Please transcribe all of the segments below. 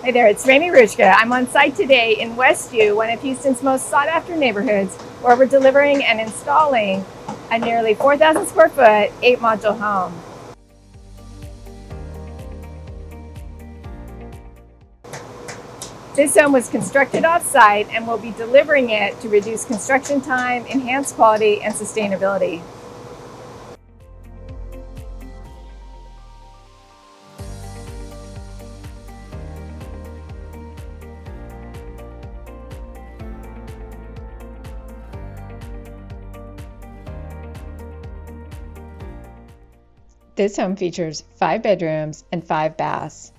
Hey there, it's Rami Rushka. I'm on site today in Westview, one of Houston's most sought-after neighborhoods, where we're delivering and installing a nearly 4,000 square foot, 8-module home. This home was constructed off-site and we'll be delivering it to reduce construction time, enhance quality, and sustainability. This home features 5 bedrooms and 5 baths,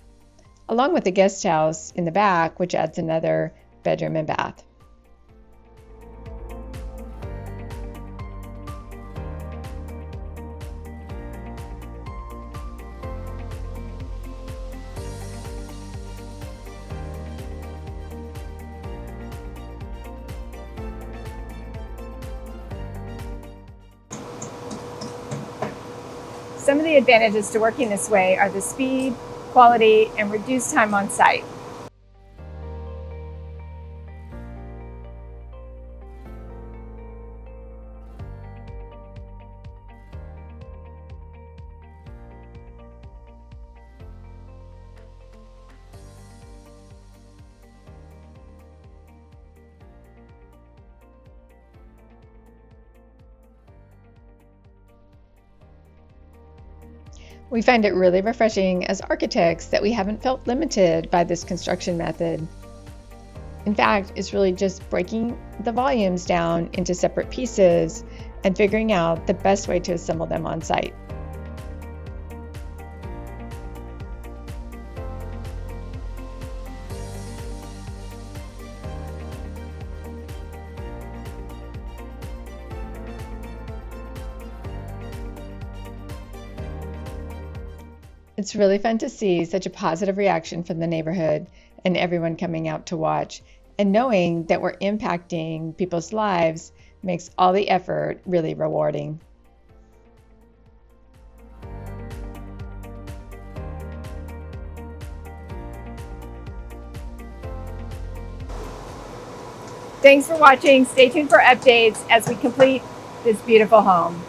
along with a guest house in the back, which adds another bedroom and bath. Some of the advantages to working this way are the speed, quality, and reduced time on site. We find it really refreshing as architects that we haven't felt limited by this construction method. In fact, it's really just breaking the volumes down into separate pieces and figuring out the best way to assemble them on site. It's really fun to see such a positive reaction from the neighborhood and everyone coming out to watch, and knowing that we're impacting people's lives makes all the effort really rewarding. Thanks for watching. Stay tuned for updates as we complete this beautiful home.